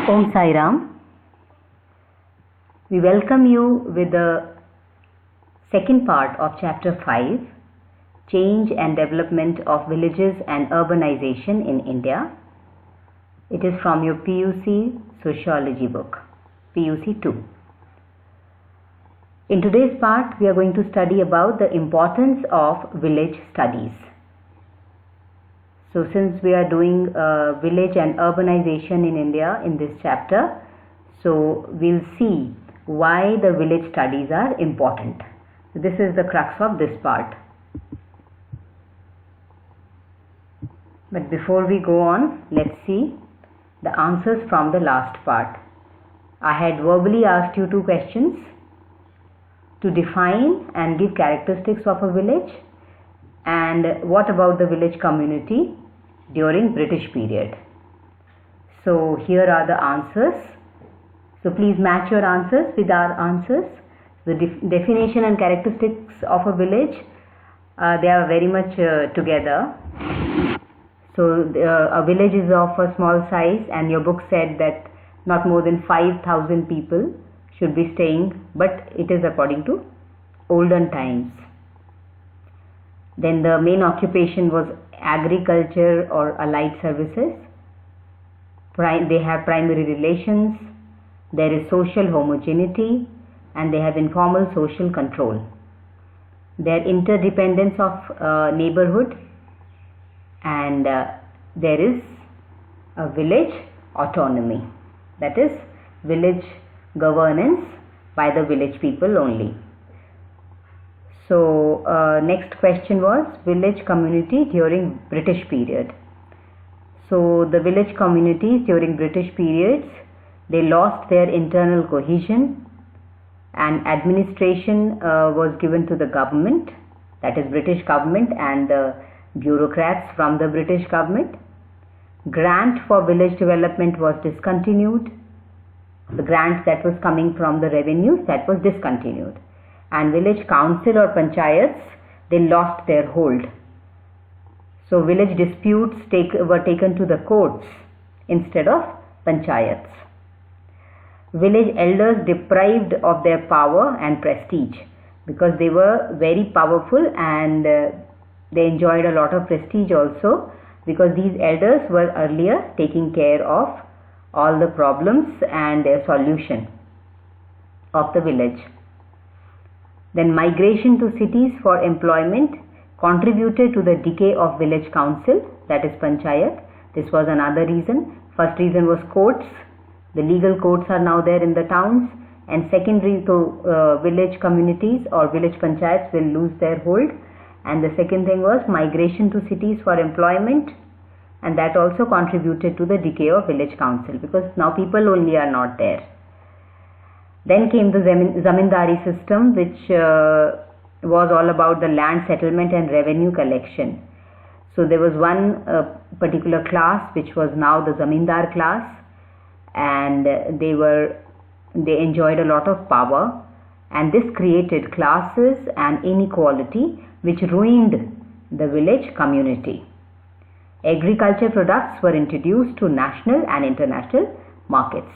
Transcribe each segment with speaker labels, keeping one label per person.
Speaker 1: Om Sai Ram. We welcome you with the second part of chapter 5, Change and Development of Villages and Urbanization in India. It is from your PUC Sociology book, PUC 2. In today's part, we are going to study about the importance of village studies. So since we are doing village and urbanization in India in this chapter, so we'll see why the village studies are important. So this is the crux of this part. But before we go on, let's see the answers from the last part. I had verbally asked you two questions: to define and give characteristics of a village, and what about the village community during British period. So here are the answers. So please match your answers with our answers. The definition and characteristics of a village, they are very much together. So a village is of a small size, and your book said that not more than 5,000 people should be staying, but it is according to olden times. Then the main occupation was agriculture or allied services. They have primary relations, there is social homogeneity, and they have informal social control. Their interdependence of neighborhood, and there is a village autonomy, that is village governance by the village people only. So next question was village community during British period. So the village communities during British periods, they lost their internal cohesion, and administration was given to the government, that is British government, and the bureaucrats from the British government. Grant for village development was discontinued. The grant that was coming from the revenues, that was discontinued. And village council or panchayats, they lost their hold. So village disputes were taken to the courts instead of panchayats. Village elders deprived of their power and prestige, because they were very powerful, and they enjoyed a lot of prestige also, because these elders were earlier taking care of all the problems and their solution of the village. Then migration to cities for employment contributed to the decay of village council, that is panchayat. This was another reason. First reason was courts. The legal courts are now there in the towns, and secondly, village communities or village panchayats will lose their hold. And the second thing was migration to cities for employment, and that also contributed to the decay of village council, because now people only are not there. Then came the zamindari system, which was all about the land settlement and revenue collection. So there was one particular class which was now the zamindar class, and they enjoyed a lot of power, and this created classes and inequality which ruined the village community. Agriculture products were introduced to national and international markets.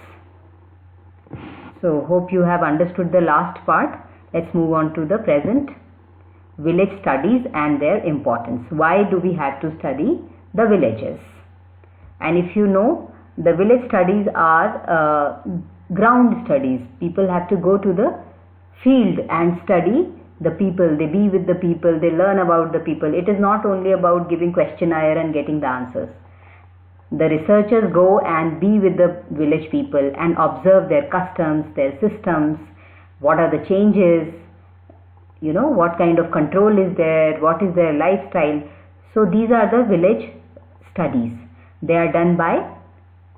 Speaker 1: So hope you have understood the last part. Let's move on to the present. Village studies and their importance. Why do we have to study the villages? And if you know, the village studies are ground studies. People have to go to the field and study the people. They be with the people, they learn about the people. It is not only about giving questionnaire and getting the answers. The researchers go and be with the village people and observe their customs, their systems, what are the changes, what kind of control is there, what is their lifestyle. So these are the village studies. They are done by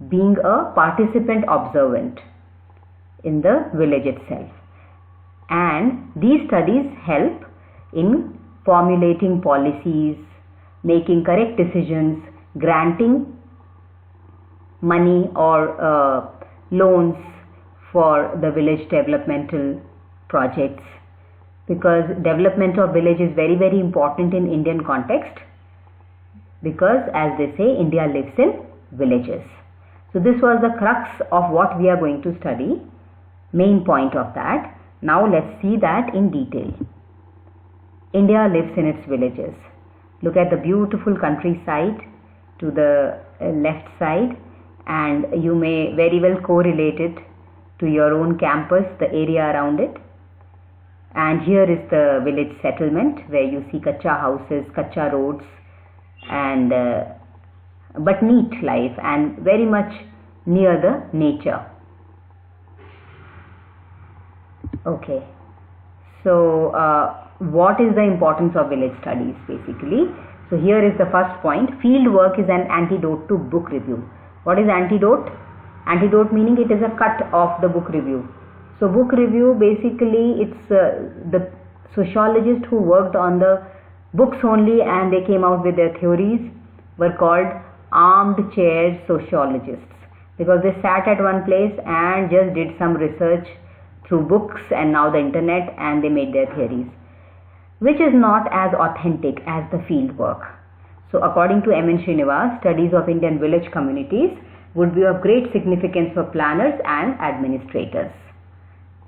Speaker 1: being a participant observant in the village itself. And these studies help in formulating policies, making correct decisions, granting money or loans for the village developmental projects, because development of village is very, very important in Indian context, because as they say, India lives in villages. So this was the crux of what we are going to study, main point of that. Now let's see that in detail. India lives in its villages. Look at the beautiful countryside to the left side, and you may very well correlate it to your own campus, the area around it. And here is the village settlement where you see kacha houses, kacha roads, and but neat life and very much near the nature. Okay, so what is the importance of village studies basically? So here is the first point. Field work is an antidote to book review. What is antidote? Antidote meaning it is a cut of the book review. So book review basically it's the sociologists who worked on the books only and they came out with their theories were called armchair sociologists, because they sat at one place and just did some research through books and now the internet, and they made their theories, which is not as authentic as the field work. So according to M.N. Srinivas, studies of Indian village communities would be of great significance for planners and administrators.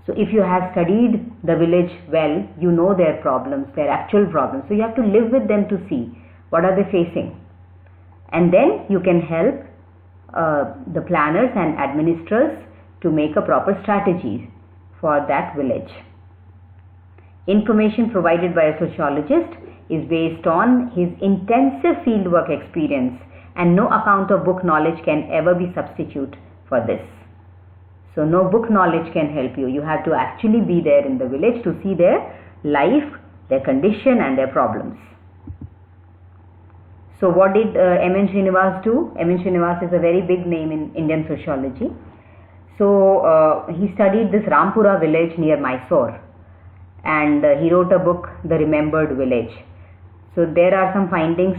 Speaker 1: So if you have studied the village well, you know their problems, their actual problems. So you have to live with them to see what are they facing. And then you can help the planners and administrators to make a proper strategy for that village. Information provided by a sociologist is based on his intensive fieldwork experience, and no account of book knowledge can ever be substitute for this. So no book knowledge can help you. You have to actually be there in the village to see their life, their condition and their problems. So what did M.N. Srinivas do? M.N. Srinivas is a very big name in Indian sociology. So he studied this Rampura village near Mysore, and he wrote a book, The Remembered Village. So there are some findings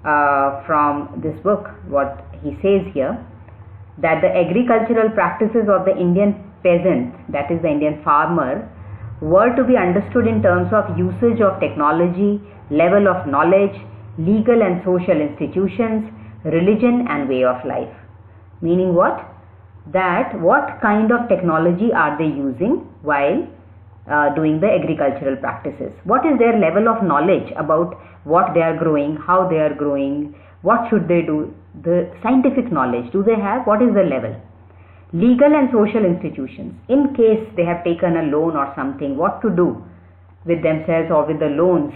Speaker 1: from this book. What he says here, that the agricultural practices of the Indian peasant, that is the Indian farmer, were to be understood in terms of usage of technology, level of knowledge, legal and social institutions, religion and way of life. Meaning what? That what kind of technology are they using while doing the agricultural practices? What is their level of knowledge about what they are growing, how they are growing, what should they do? The scientific knowledge, do they have? What is the level? Legal and social institutions, in case they have taken a loan or something, what to do with themselves or with the loans,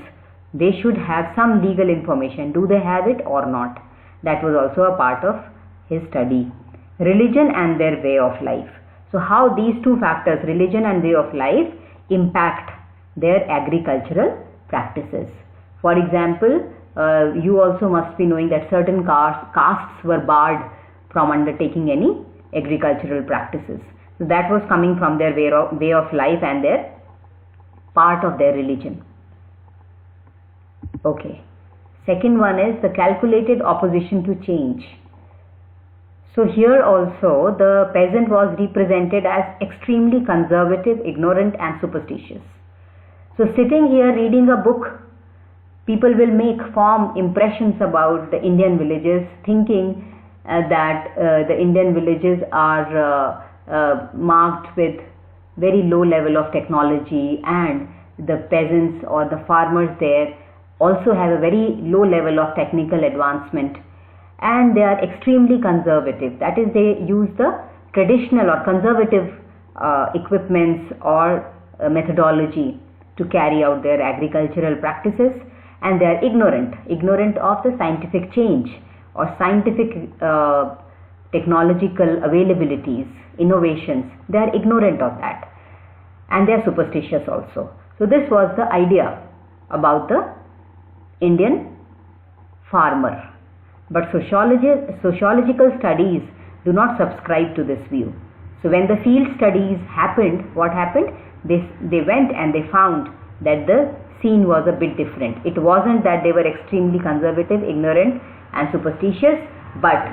Speaker 1: they should have some legal information. Do they have it or not? That was also a part of his study. Religion and their way of life. So how these two factors, religion and way of life, impact their agricultural practices. For example, you also must be knowing that certain castes were barred from undertaking any agricultural practices. So that was coming from their way of life and their part of their religion. Okay. Second one is the calculated opposition to change. So here also the peasant was represented as extremely conservative, ignorant and superstitious. So sitting here reading a book, people will form impressions about the Indian villages, thinking that the Indian villages are marked with very low level of technology, and the peasants or the farmers there also have a very low level of technical advancement, and they are extremely conservative. That is, they use the traditional or conservative equipments or methodology to carry out their agricultural practices, and they are ignorant of the scientific change or scientific technological availabilities, innovations. They are ignorant of that, and they are superstitious also. So this was the idea about the Indian farmer. But sociological studies do not subscribe to this view. So when the field studies happened, what happened? They went and they found that the scene was a bit different. It wasn't that they were extremely conservative, ignorant and superstitious, but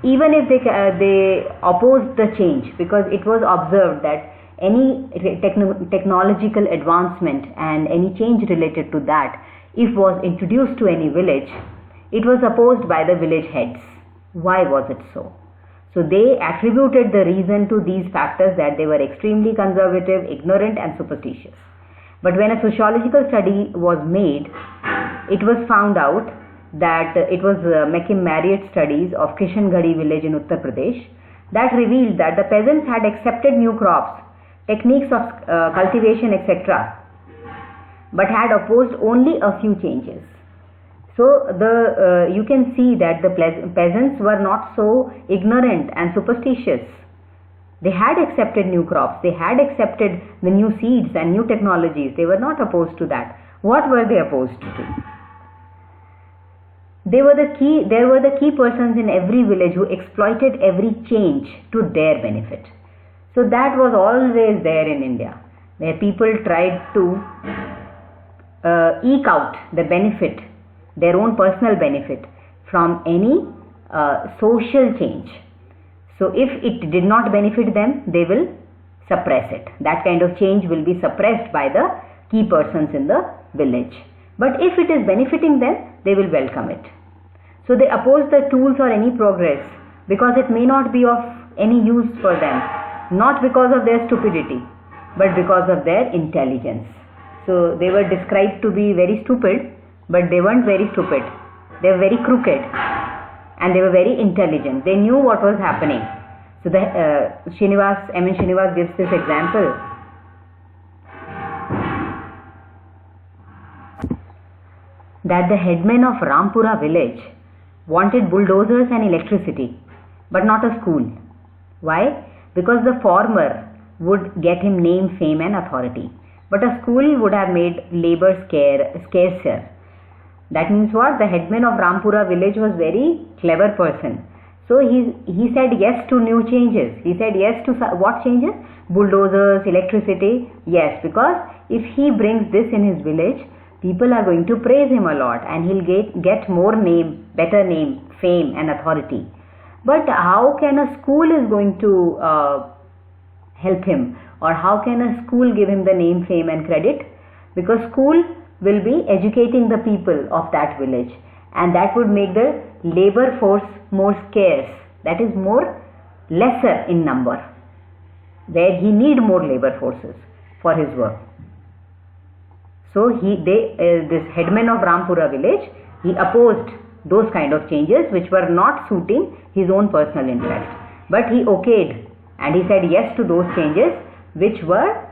Speaker 1: even if they opposed the change, because it was observed that any technological advancement and any change related to that, if was introduced to any village, it was opposed by the village heads. Why was it so? So they attributed the reason to these factors, that they were extremely conservative, ignorant and superstitious. But when a sociological study was made, it was found out that it was McKim Marriott studies of Kishangarhi village in Uttar Pradesh that revealed that the peasants had accepted new crops, techniques of cultivation, etc., but had opposed only a few changes. So you can see that the peasants were not so ignorant and superstitious. They had accepted new crops, they had accepted the new seeds and new technologies. They were not opposed to that. What were they opposed to? There were the key persons in every village who exploited every change to their benefit. So that was always there in India, where people tried to eke out the benefit, their own personal benefit, from any social change. So if it did not benefit them, they will suppress it. That kind of change will be suppressed by the key persons in the village. But if it is benefiting them, they will welcome it. So they oppose the tools or any progress because it may not be of any use for them, not because of their stupidity, but because of their intelligence. So they were described to be very stupid, but they weren't very stupid. They were very crooked and they were very intelligent. They knew what was happening. So the M.N. Srinivas gives this example. That the headman of Rampura village wanted bulldozers and electricity, but not a school. Why? Because the former would get him name, fame and authority, but a school would have made labor scarcer. That means what? The headman of Rampura village was very clever person. So he said yes to new changes. He said yes to what changes? Bulldozers, electricity. Yes, because if he brings this in his village, people are going to praise him a lot and he'll get more name, better name, fame and authority. But how can a school is going to help him, or how can a school give him the name, fame and credit? Because school will be educating the people of that village, and that would make the labor force more scarce, that is more lesser in number, where he need more labor forces for his work. So this headman of Rampura village, he opposed those kind of changes which were not suiting his own personal interest, but he okayed and he said yes to those changes which were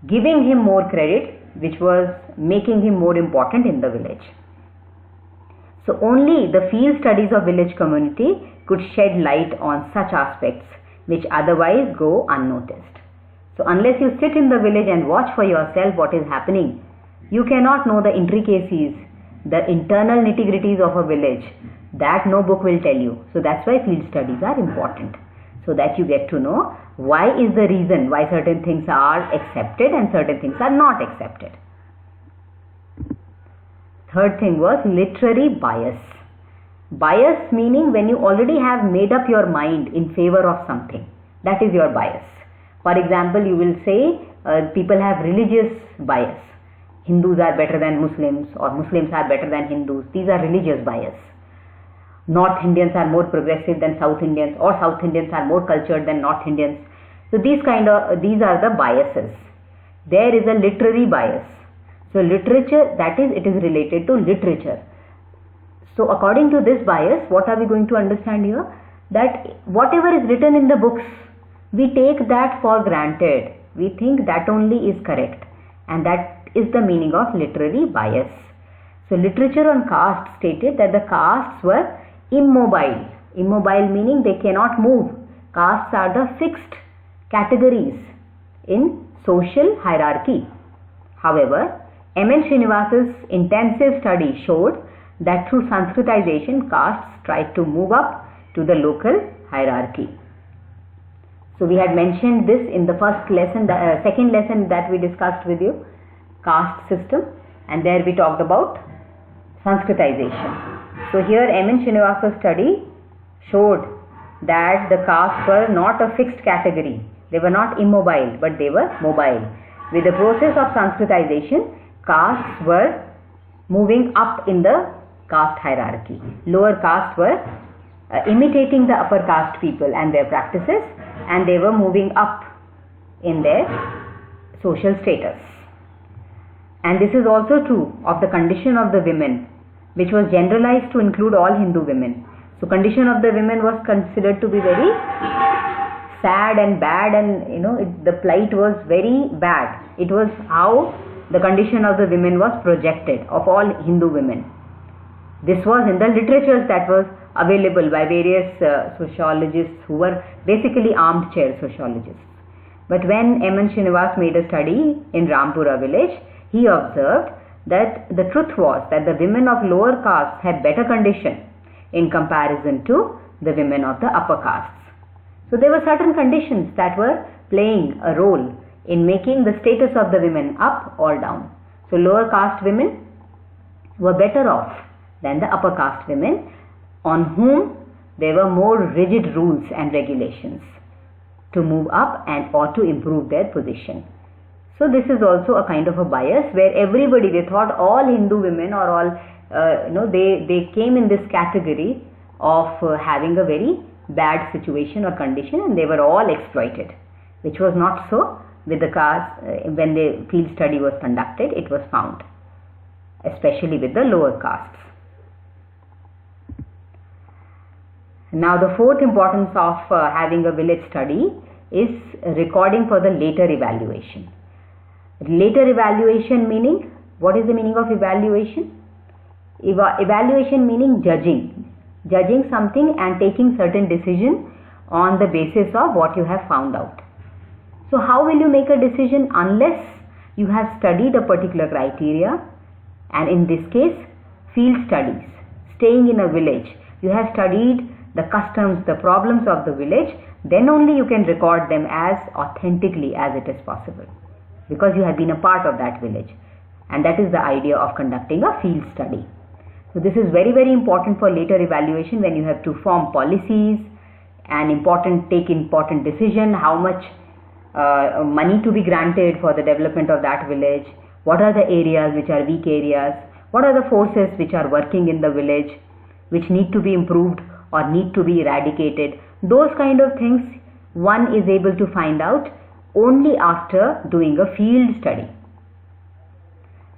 Speaker 1: giving him more credit, which was making him more important in the village. So only the field studies of village community could shed light on such aspects which otherwise go unnoticed. So unless you sit in the village and watch for yourself what is happening, you cannot know the intricacies, the internal nitty-gritties of a village. That no book will tell you. So that's why field studies are important, so that you get to know why is the reason why certain things are accepted and certain things are not accepted. Third thing was literary bias. Bias meaning when you already have made up your mind in favor of something. That is your bias. For example, you will say people have religious bias. Hindus are better than Muslims, or Muslims are better than Hindus. These are religious bias. North Indians are more progressive than South Indians, or South Indians are more cultured than North Indians. So these are the biases. There is a literary bias. So literature, that is, it is related to literature. So according to this bias, what are we going to understand here? That whatever is written in the books, we take that for granted. We think that only is correct, and that is the meaning of literary bias. So literature on caste stated that the castes were immobile. Immobile meaning they cannot move. Castes are the fixed categories in social hierarchy. However, M.N. Srinivas's intensive study showed that through Sanskritization, castes tried to move up to the local hierarchy. So we had mentioned this in the first lesson, the second lesson that we discussed with you, caste system, and there we talked about Sanskritization. So here M.N. Srinivas's study showed that the castes were not a fixed category. They were not immobile, but they were mobile. With the process of Sanskritization, castes were moving up in the caste hierarchy. Lower castes were imitating the upper caste people and their practices, and they were moving up in their social status. And this is also true of the condition of the women, which was generalized to include all Hindu women. So condition of the women was considered to be very sad and bad, and the plight was very bad. It was how the condition of the women was projected of all Hindu women. This was in the literatures that was available by various sociologists who were basically armchair sociologists. But when M.N. Srinivas made a study in Rampura village, he observed that the truth was that the women of lower castes had better condition in comparison to the women of the upper castes. So there were certain conditions that were playing a role in making the status of the women up or down. So lower caste women were better off than the upper caste women, on whom there were more rigid rules and regulations to move up and or to improve their position. So this is also a kind of a bias where everybody, they thought all Hindu women or all, they came in this category of having a very bad situation or condition, and they were all exploited, which was not so with the caste. When the field study was conducted, it was found, especially with the lower castes. Now the fourth importance of having a village study is recording for the later evaluation. Later evaluation meaning, what is the meaning of evaluation? Evaluation meaning judging something and taking certain decision on the basis of what you have found out. So how will you make a decision unless you have studied a particular criteria, and in this case field studies, staying in a village, you have studied the customs, the problems of the village, then only you can record them as authentically as it is possible, because you have been a part of that village, and that is the idea of conducting a field study. So this is very, very important for later evaluation when you have to form policies and take important decision, how much money to be granted for the development of that village, what are the areas which are weak areas, what are the forces which are working in the village which need to be improved or need to be eradicated. Those kind of things one is able to find out only after doing a field study,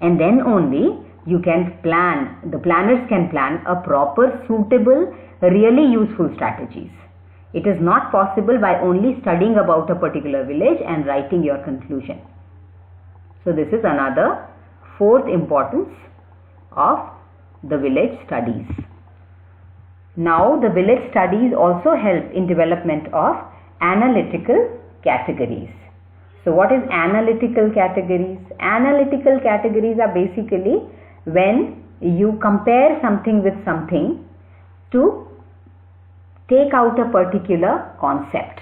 Speaker 1: and then only you can plan, the planners can plan a proper, suitable, really useful strategies. It is not possible by only studying about a particular village and writing your conclusion. So this is another fourth importance of the village studies. Now the village studies also help in development of analytical categories. So what is analytical categories? Analytical categories are basically when you compare something with something to take out a particular concept.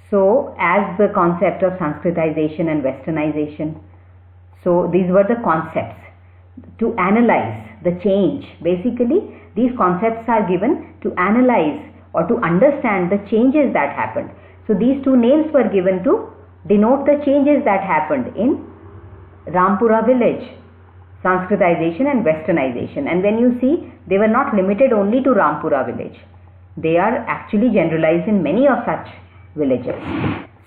Speaker 1: So as the concept of Sanskritization and Westernization, so these were the concepts. To analyze the change, basically these concepts are given to analyze or to understand the changes that happened. So these two names were given to denote the changes that happened in Rampura village, Sanskritization and Westernization. And when you see, they were not limited only to Rampura village. They are actually generalized in many of such villages.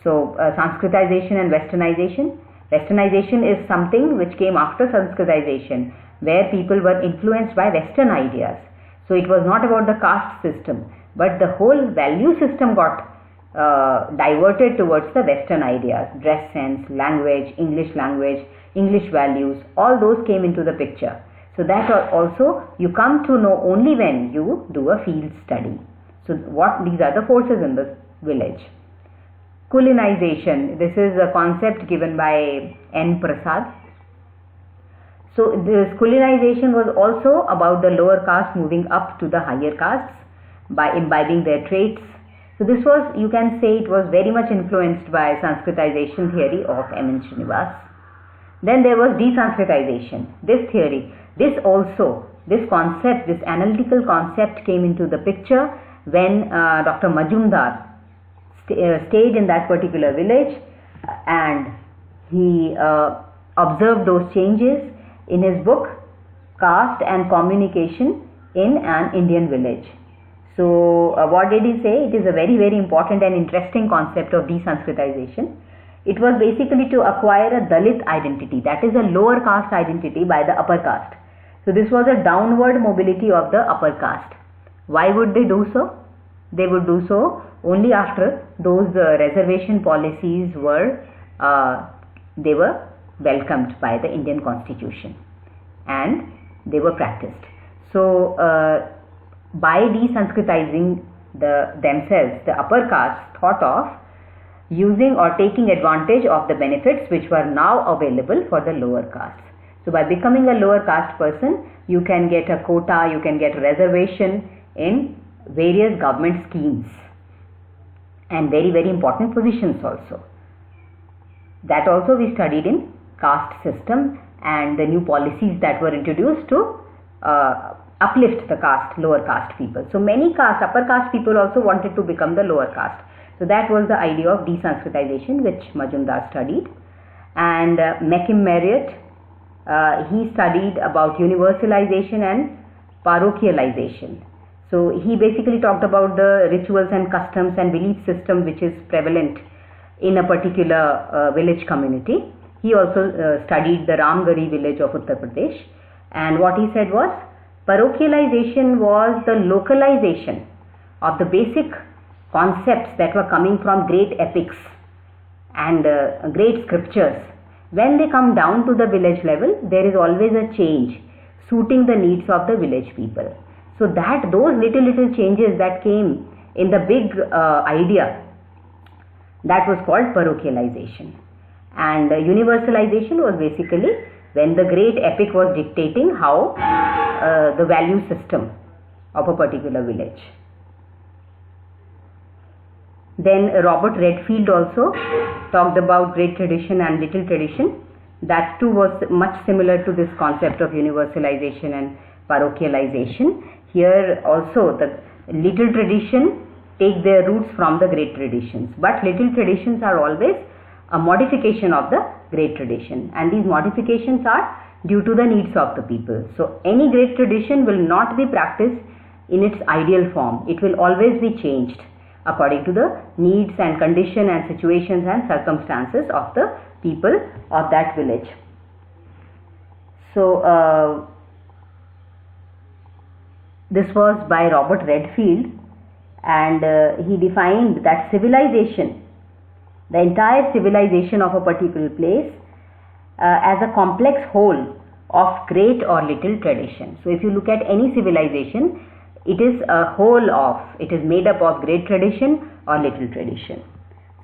Speaker 1: So Sanskritization and Westernization. Westernization is something which came after Sanskritization, where people were influenced by Western ideas. So it was not about the caste system, but the whole value system got diverted towards the Western ideas, dress sense, language, English values, all those came into the picture. So that also you come to know only when you do a field study. So these are the forces in the village. Kulinization, this is a concept given by N. Prasad. So this kulinization was also about the lower caste moving up to the higher castes by imbibing their traits. So this was, you can say, it was very much influenced by Sanskritization theory of M.N. Srinivas. Then there was desanskritization. This theory, this concept, this analytical concept came into the picture when Dr. Majumdar stayed in that particular village, and he observed those changes in his book Caste and Communication in an Indian Village. So what did he say? It is a very, very important and interesting concept of desanskritization. It was basically to acquire a Dalit identity, that is a lower caste identity by the upper caste. So this was a downward mobility of the upper caste. Why would they do so? They would do so only after those reservation policies were welcomed by the Indian Constitution and they were practiced. So by desanskritizing themselves, the upper caste thought of using or taking advantage of the benefits which were now available for the lower castes. So by becoming a lower caste person, you can get a quota, you can get a reservation in various government schemes and very, very important positions also. That also we studied in caste system and the new policies that were introduced to uplift the lower caste people. So many upper caste people also wanted to become the lower caste. So that was the idea of desanskritization which Majumdar studied. And Mecham Marriott, he studied about universalization and parochialization. So he basically talked about the rituals and customs and belief system which is prevalent in a particular village community. He also studied the Ramgari village of Uttar Pradesh, and what he said was parochialization was the localization of the basic concepts that were coming from great epics and great scriptures. When they come down to the village level, there is always a change suiting the needs of the village people. So that those little changes that came in the big idea, that was called parochialization. And universalization was basically when the great epic was dictating how the value system of a particular village. Then Robert Redfield also talked about great tradition and little tradition. That too was much similar to this concept of universalization and parochialization. Here also the little tradition take their roots from the great traditions, but little traditions are always a modification of the great tradition, and these modifications are due to the needs of the people. So any great tradition will not be practiced in its ideal form. It will always be changed according to the needs and condition and situations and circumstances of the people of that village. So this was by Robert Redfield, and he defined that civilization, the entire civilization of a particular place, as a complex whole of great or little tradition. So if you look at any civilization, it is a whole of, it is made up of great tradition or little tradition.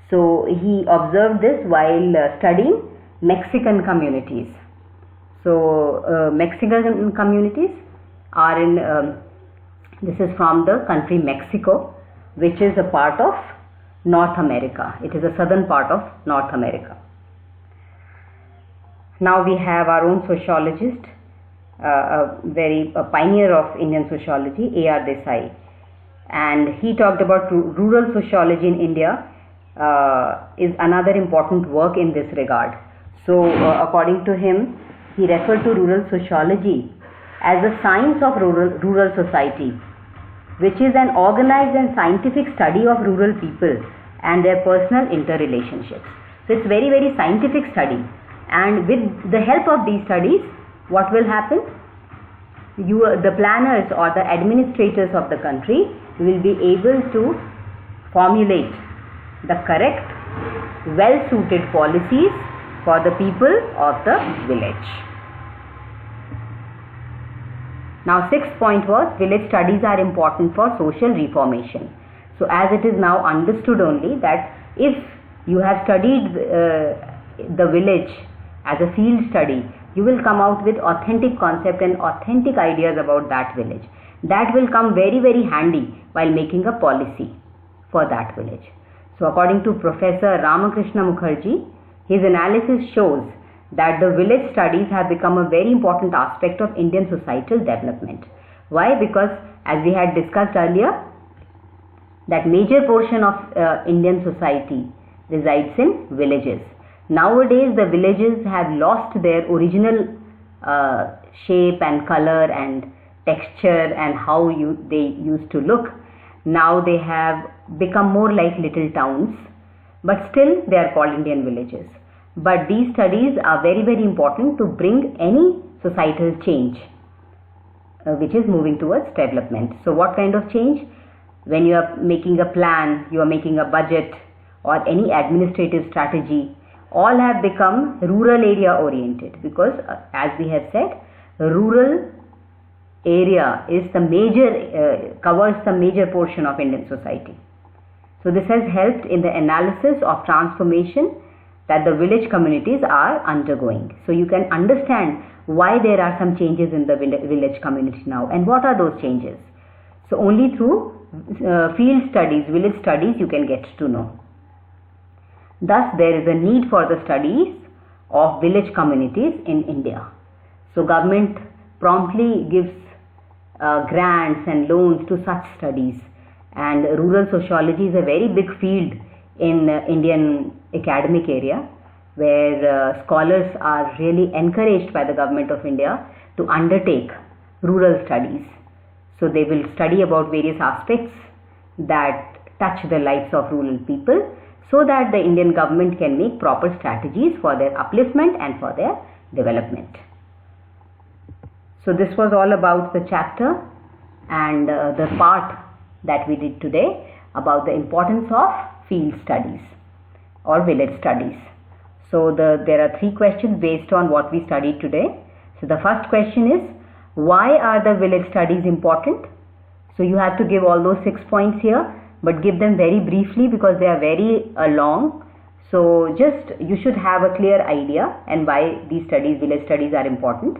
Speaker 1: So he observed this while studying Mexican communities. So Mexican communities are in, this is from the country Mexico, which is a part of North America. It is a southern part of North America. Now we have our own sociologist, a pioneer of Indian sociology, A.R. Desai, and he talked about rural sociology in India is another important work in this regard. So according to him, he referred to rural sociology as a science of rural society, which is an organized and scientific study of rural people and their personal interrelationships. So it's very, very scientific study, and with the help of these studies, what will happen? The planners or the administrators of the country will be able to formulate the correct, well-suited policies for the people of the village. Now, sixth point was village studies are important for social reformation. So as it is now understood only that if you have studied the village as a field study, you will come out with authentic concept and authentic ideas about that village. That will come very, very handy while making a policy for that village. So according to Professor Ramakrishna Mukherjee, his analysis shows that the village studies have become a very important aspect of Indian societal development. Why? Because as we had discussed earlier, that major portion of Indian society resides in villages. Nowadays the villages have lost their original shape and color and texture and how they used to look, Now they have become more like little towns, but still they are called Indian villages. But these studies are very, very important to bring any societal change which is moving towards development. So what kind of change? When you are making a plan, you are making a budget or any administrative strategy, all have become rural area oriented, because as we have said, rural area is the major covers the major portion of Indian society. So this has helped in the analysis of transformation that the village communities are undergoing. So you can understand why there are some changes in the village community now, and what are those changes. So only through field studies, village studies, you can get to know. Thus there is a need for the studies of village communities in India. So government promptly gives grants and loans to such studies, and rural sociology is a very big field in Indian academic area, where scholars are really encouraged by the government of India to undertake rural studies. So they will study about various aspects that touch the lives of rural people, so that the Indian government can make proper strategies for their upliftment and for their development. So this was all about the chapter and the part that we did today about the importance of field studies or village studies. So there are 3 questions based on what we studied today. So the first question is, why are the village studies important? So you have to give all those 6 points here, but give them very briefly because they are very long. So just you should have a clear idea and why these studies, village studies, are important,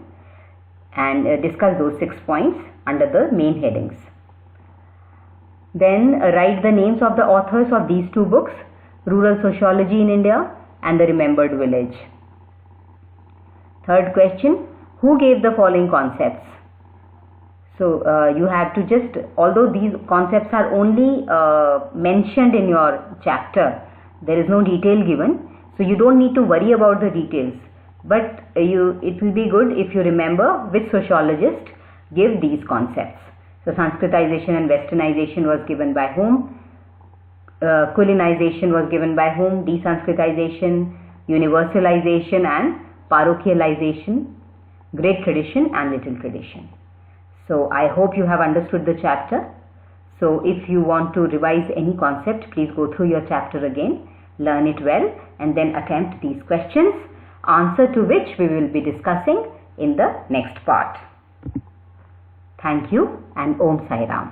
Speaker 1: and discuss those 6 points under the main headings. Then write the names of the authors of these 2 books, Rural Sociology in India and The Remembered Village. Third question, who gave the following concepts? So you have to just, although these concepts are only mentioned in your chapter, there is no detail given, so you don't need to worry about the details, but it will be good if you remember which sociologist gave these concepts. So Sanskritization and Westernization was given by whom? Kulinization was given by whom? Desanskritization, universalization and parochialization, great tradition and little tradition. So I hope you have understood the chapter. So if you want to revise any concept, please go through your chapter again, learn it well, and then attempt these questions, answer to which we will be discussing in the next part. Thank you, and Om Sai Ram.